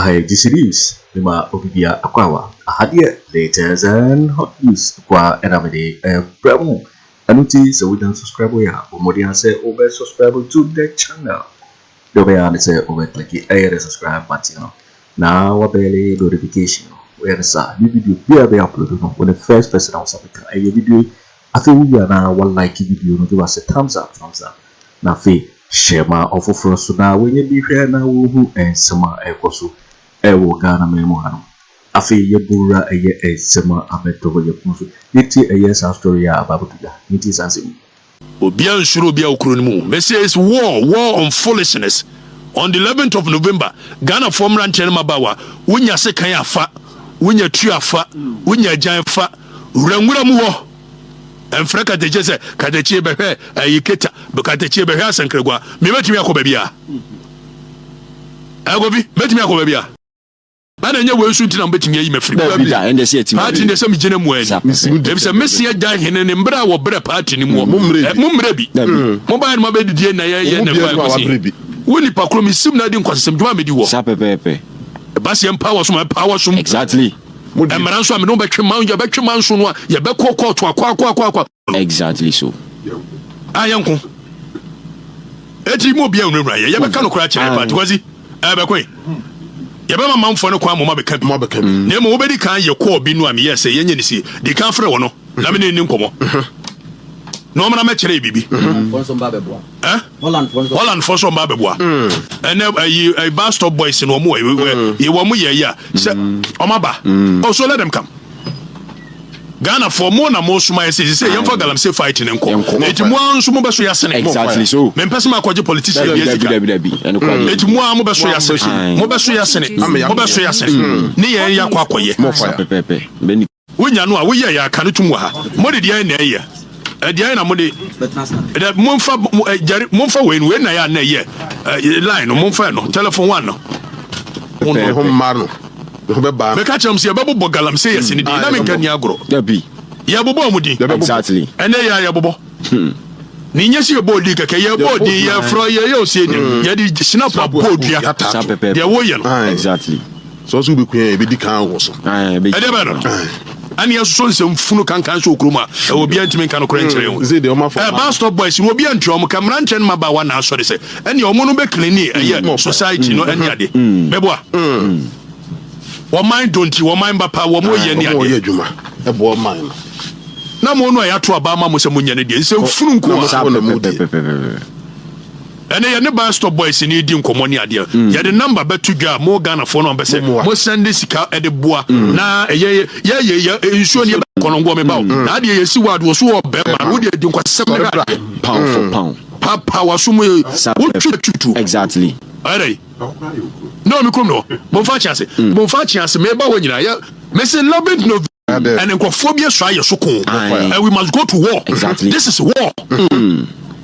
This is Lima Obibia Aquawa. Ahadie latest and hot news kwa Eramede Bravo. Anuti so we don't subscribe ya. Umodi say over subscribe to the channel. Dobe say over click the subscribe button. Now wabele notification. Where is that? New video be uploaded when the first person was uploading a video. I think we are now one like video. No give us a thumbs up. Now fe share my offer for us now when you be here now who and sama ekoso. Ewo Ghana memo hano. Afriyie bura eye sema abeto ye kunso. Niti eye sa story ya ababutuga. Niti sansimu. Obia nshuru obia okuro ni mu. Message is war on foolishness. On the 11th of November, Ghana formula nchene mabawa. Wunya se kan afa, wunya tu afa, wunya jan fa. Urangura mu wo. Enfra kateche se kateche behwe yiketa, kateche behwe asankregwa. Me betimi akoba bia. Agobi, betimi akoba bia. Bana nya Owusu ntina mbetimi ayi mafiri party ne sem gene mu ani e bisa Messi Agyahene ne mbra wo bra party ni mu mumre bi mo ba no bedidie na ye ne fa kwasi woni pakro mi sim na di nkwasem djuma medi wo sapepepe basi empower so exactly emran so am no betwe man so no ye be kokko akwa exactly so ayanko eti mo bia onwura ye be ka no kura kire party kwasi e be kwen yaba mamfo no kwa mama beka na mo obedi kan ye ko obi no am ye se yenye ni si di kan frɛ wo no na me ni nkomo no mana me kyerɛ bibi fonso mba beboa Holland fonso mba beboa ene ayi bastard boys no mo ye wo mo ye ya se omaba so let them come Ghana for more na mo suma say yemfa galamsey fighting enko eti mo anso mo beso yasene exactly so me pese ma kwaje politician eti mo mo beso yasene ni ye ya kwakoye pepepe wonya no a wo ye ya ka no tum ha mo de dia na ye dia na mo de mo fa we na ya na ye line mo fa no telephone one no ho maro me ka chem se ye bebo galamsey yesene di na me kan ni agro dabi ye bobo mudi exactly ene ya bobo ni nyesi ye bodi keke ye bodi ye fro ye oseni ye di snap bodu ya ye wo ye no exactly so be kwen e be di kan wo so e de ba no ani so nsem funu kan so okroma e obi antimi kan okra nkyere wo ze de o ma for bastard boys wo obi antro mo kamera nkyere ma ba wa na so de se ene omo no be clean ye society no ene ade bebo wo mind don't you wo mind ba wo mo ye ne ade wo ye adwuma e bo mind na mo no ya to aba ma mo se mo nyane de se funu nko ene ye ne bastard boys ni di nkomo ne ade ye de number betu dwa mo Ghana for no be se mo send sika e de boa na ye nsuo ne konongo me bawo na ade ye si wad wo so wo be ma wo de di nkwasem pound for pound papa wa so mo wo tutu exactly alright no mi kom no mo fa chance me ba wo nyina ya me say lobit no and phobia so aye so kon and we must go to war exactly this is war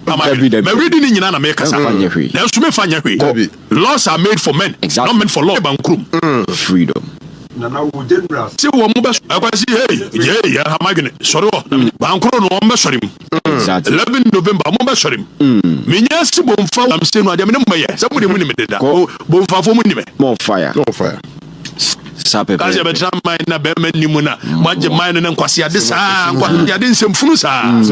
me reading ni nyina na me kasa na so me fanya hwe laws are made for men not meant for law bankrum freedom na wo general si wo mo be akwasi hey ya hamagene sorry bankrum no mo be sorry exactly 11 November mo be sorry me nya si bo mfa am say no ade me mo ye se mo de mu ni me deda bo mfa fo mu ni me more fire sapepe kaje betra mine na be mani mu na maje mine na nkwase ade saa nkwase ade nsemfunu saa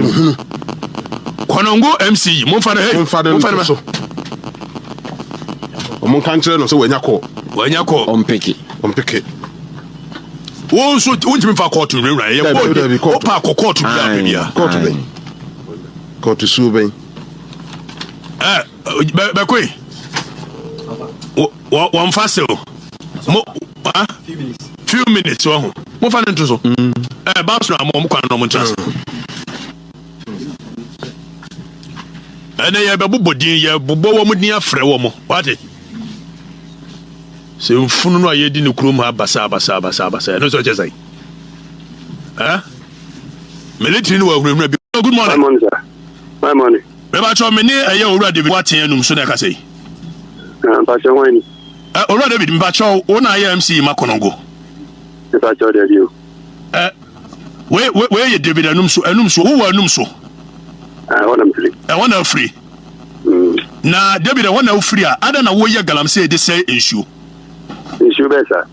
konongo MC mo fa na hey mo fa na so o mo kan kire no so wanya ko ompeke wo so wonti me fa court nwura ye o pa court bia court su ben be kwe wo mfase o mo few minutes wo mo fa nto so bounce na mo kwa no mo chance ene ye be bobodin ye bobo wo mo din afre wo mo wate se mfunu no ayedi ne kurom ha basa no so chesai military no wa hunhunu bi good morning my morning be ba cho me ni eye owura David waten anum so na ka sei ba cho wani owura David mba cho wo na ya MC makonongo ba cho de dio we ye David anum so wo wa anum so wona free na David wona free a ada na wo ye galamsey de say ensure Nsuo besa.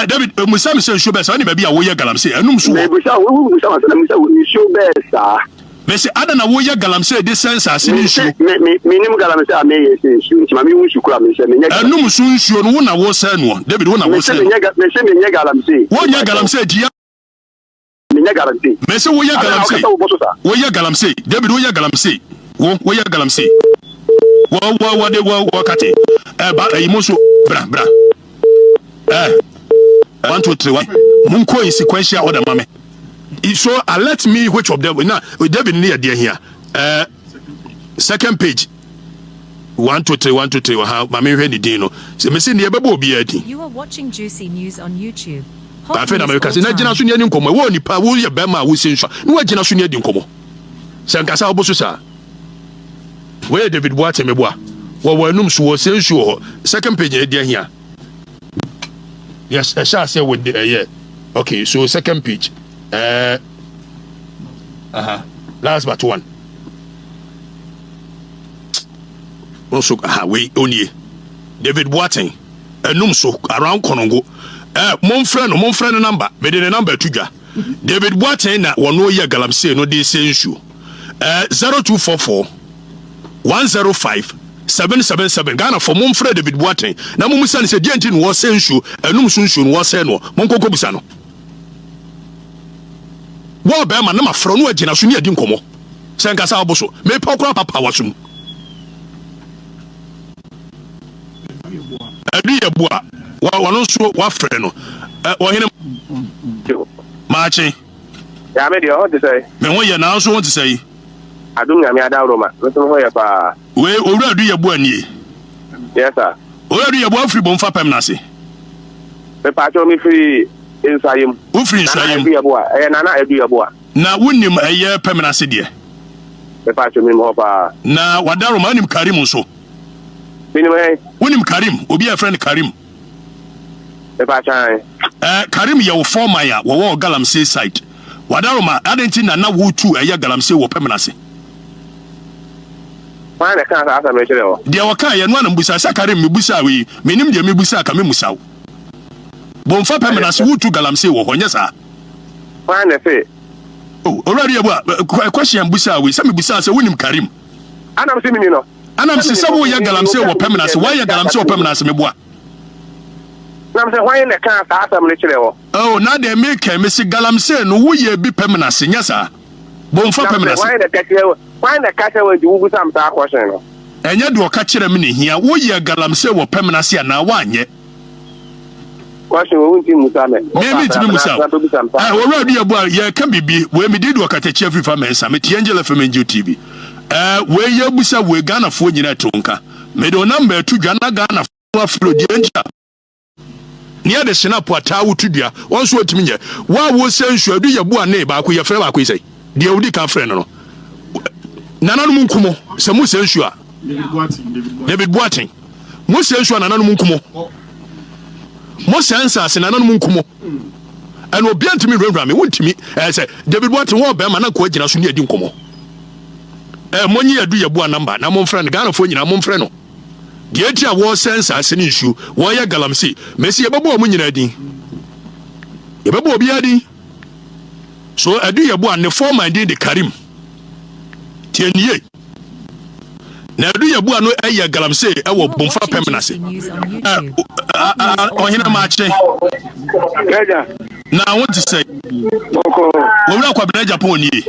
David, musam say nsuo besa, oni ba bia wo ye galamsey, enum so. Me busa wo busa ma nsuo besa. Me say ada na wo ye galamsey de sense ase ni nsuo. Me nim galamsey a me ye nsuo, nti ma me nsuo kura me say me nya. Enum so nsuo no wo na wo say no. David wo na wo say. Me nya galamsey. Wo nya galamsey dia. Me nya galamsey. Me say wo ye galamsey. Wo ye galamsey. David wo ye galamsey. Wo ye galamsey. Wo de wo kate. Ba imo so bra. 1 2 3 1. Munko in sequential order mame. So alert me which of them now David near there here. Second page. 1 2 3 1 2 3 how mame hwe ni din no. Se me se ne bebo obi adi. You are watching Juicy News on YouTube. Ba fe na me ka se na gina so ne ni nkomo. Wo nipa wo ye be ma wo sensu. Na wo gina so ne di nkomo. Se nkasa oboso sa. Where David Boate meboa. Wo enum so wo sensu. Second page there here. Yes, I shall say with the yeah. Okay, so second page. Last but one. Also, we only David Boateng. Num so around Konongo. Mon friend number. Me the number tuga. David Boateng na wono ye galamsey no dey say issue. 0244 105 777 Ghana for mon frère David Boateng na mo musa ne se die ntin wo sensu enum sunsu no wo se no mon kokko bisa no wo be ma na ma fro no agina so ne adi nkomo se nkasa oboso me pokora papa wasum adi ye boa wa no so wa frɛ no Ohene maachi ya me de o de say me wo ye na so won te say adum nyame adawroma weto ho ye pa we owura du ye bo anie yes sir owura du ye bo afri bo mfa pem na se me pa cho mi free insayim wo free insayim ye bo e nana edu ye bo na wonim eye pem na se de me pa cho mi mo pa na wadaroma nim Karim so minim he wonim Karim obi a friend Karim me pa chan Karim ye wo former ya wo galamsey site wadaroma adenti na wo tu eye galamsey wo pem na se Fine, I can't ask me. Dia waka ye no anambusa sakare mebusa we menim dia mebusa ka memusa wo bomfa pemena se wutu galamsey wo honye sa Fine, say oh already abo question busa we say mebusa se wonim Karim anam se mini no anam se sabo ye galamsey wo pemena se why ye galamsey wo pemena se meboa nam se why na kan ask me kire wo oh na de make me se galamsey no wo ye bi pemena se nya sa bomfa pemena se why the catcher will do some question no enye de Okatakyie me ne hia wo ye galamsey wo pemena se na wa anye question we won't musa me me timi musa wo radio abo ye ka bibi we me de Okatakyie Afrifa me sa me Angela from Net2 TV we ye busa we Ghana fo nyina tonka me do number to Ghana fo afro di enja nia de snap ata wo tudua won so otimi nye wo sensu adu ye bo ane ba ko ye frɛ ba ko sei de odi ka frɛ no nananum nkumo se mu sensu a David Boateng mu sensu a nananum nkumo mo sensa se nananum nkumo eno obi antimi rewra me wontimi se David Boateng wo be ma na ko agina so ne adi nkumo monyi adu ye bo number na mo frɛ no Ghana fo nyina mo frɛ no de ati a wo sensa se ne nsu wo ye galamsey mesi ye bebo mo nyina din ye bebo obi adi so adu ye bo ne former din de Karim tienie na adu ye bo no eye galamsey e wo bomfa pemna se ohina maache na what to say owura Kwabena Agyapong ni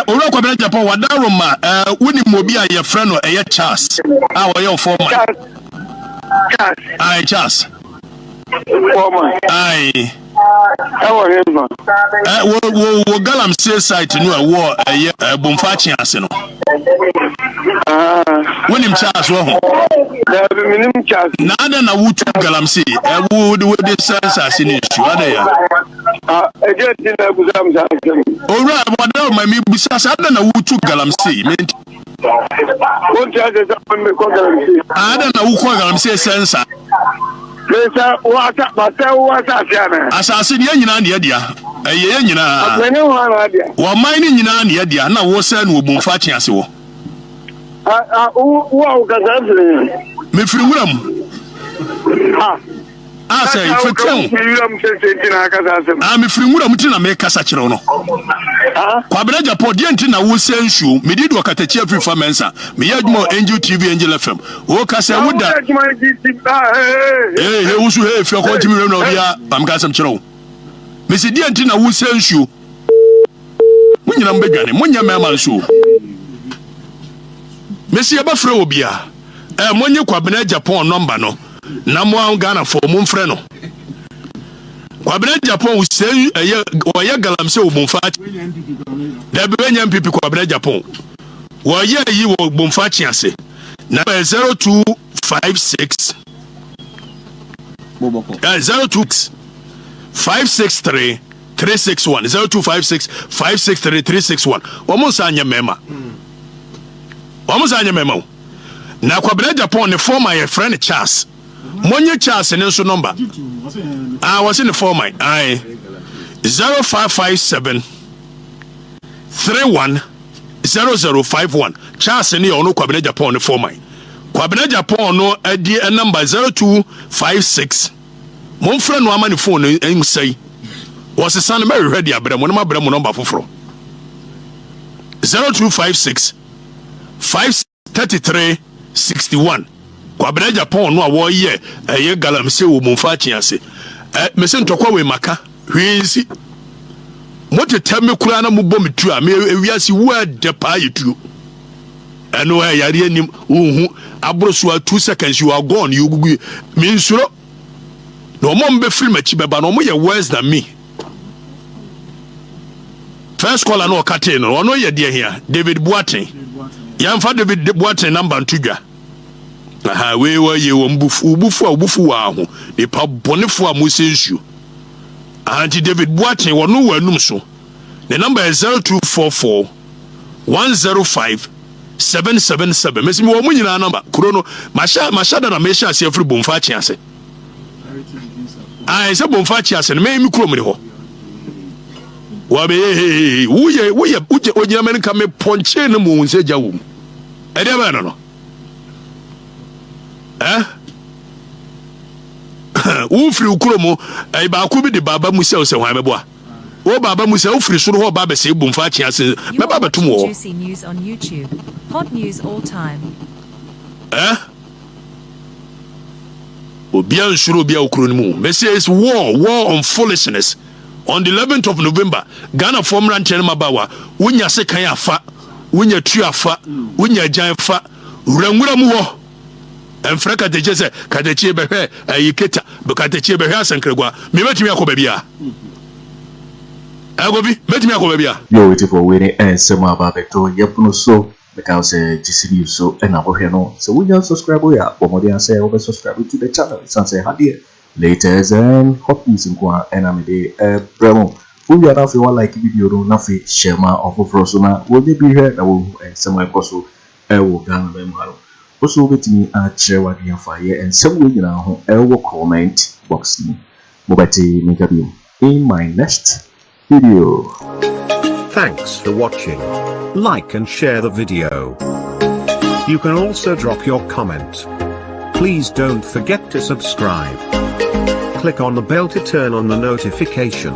owura Kwabena Agyapong wadaroma woni mobi a ye frɛ no eye Cʊrses a wo ye former Cʊrses former wo galamsey site no wo eye bomfa chiase no wonim Cʊrses wo ho minim Cʊrses na ada na wutu galamsey wo de sensa se ne su ada ya eje tin na busam sa owura wadaroma mi busa sa ada na wutu galamsey menti won Cʊrses sa me ko galamsey ada na wuko galamsey sensa Lesa wasa wasa fiana asase ne nyina ne dia eye nyina mene ho ana dia wo man ne nyina ne dia na wo sa no bomfa chiase wo wo ka sa fere me firi wuram Say feteng. I'm free mura mutina make kasa kire no. Kwabena Agyapong die nti na wo sensu me di do Okatakyie Afrifa mensa. Me yadmo Angel TV Angel FM. Wo kasa woda. Owusu fi kontimi no bia am kasa kire wo. Me se die nti na wo sensu. Munyina mbedwane munya mema nso. Me se eba frɛ wo bia. Monye Kwabena Agyapong number no. Na mo Ghana for mo mfrɛ no. Kwabena Agyapong say oye galamsey obumfa. Da be NPP Kwabena Agyapong. Oye yi wo bomfa chiase. Number 0256 02 563 361 0256 563 361. Almost anya mema. Na Kwabena Agyapong ne former your friend Charles. Monye Charles ne so number. Was in the former. 0557 31 0051. Charles ne ono Kwabena Agyapong ne former. Kwabena Agyapong no edi number 0256. Mon friend no amani phone en say. Was the son Mary ready abere mo na abere mo number foforo. 0256 533 61. Kwabena Agyapong no a wo ye galamsey wo mumfa chiase. Me se ntokwa we maka hwinsi. Mote teme kura na mubɔ metu a me ewiase wo de pa yetu. Eno yare anim uhu abroso 2 seconds you are gone you gugu me nsuro. No mo mbe film achi beba no mo ye worse than me. First caller no Okatakyie no ono ye de here David Boateng. Yamfa David Boateng number ntudwa. Aha we ye wo mbufu wa ho de pa bonefo a mo sensu. Anti David Boateng wono wanum so. The number is 0244 105 777. Mesimi wo munyina number krono mashada na mesha ase afri bomfa chiase. Se bomfa chiase me mi krom ni ho. Wa be uye onyina men ka me ponche ne mo nse jawum. E de ba no. Ufri ukromo ba ko bi de baba musa o se hwan beboa. O baba musa ufri soro ho baba se bomfa chiase me baba tum wo. Juicy news on YouTube. Hot news all time. Obia nsuro obia ukro ni mu. Me say it's war on foolishness. On the 11th of November, Ghana form ranchen mabawa, wunya se kan afa, wunya tu afa, wunya Gyamfi, uranwura mu ho. Enfra Katakyie se Katakyie behwe ayiketa, be Katakyie behwe asankregwa. Me betimi akoba bia. Agobi, betimi akoba bia. Yo waiting for waiting and Serwaa Broni yepuno so because GCD so and abohwe no. So we just subscribe ya, bomodi say over subscribe to the channel. It's say hadie. Latest and hot news in Kwa Enamide Bremo. Who are if you like video no nafi shema of Frosuna will they be here that will semi possible will gun them. Also with me at Serwaa Broni and some way now will comment box me. Mobati Mikabi in my next video. Thanks for watching. Like and share the video. You can also drop your comment. Please don't forget to subscribe. Click on the bell to turn on the notification.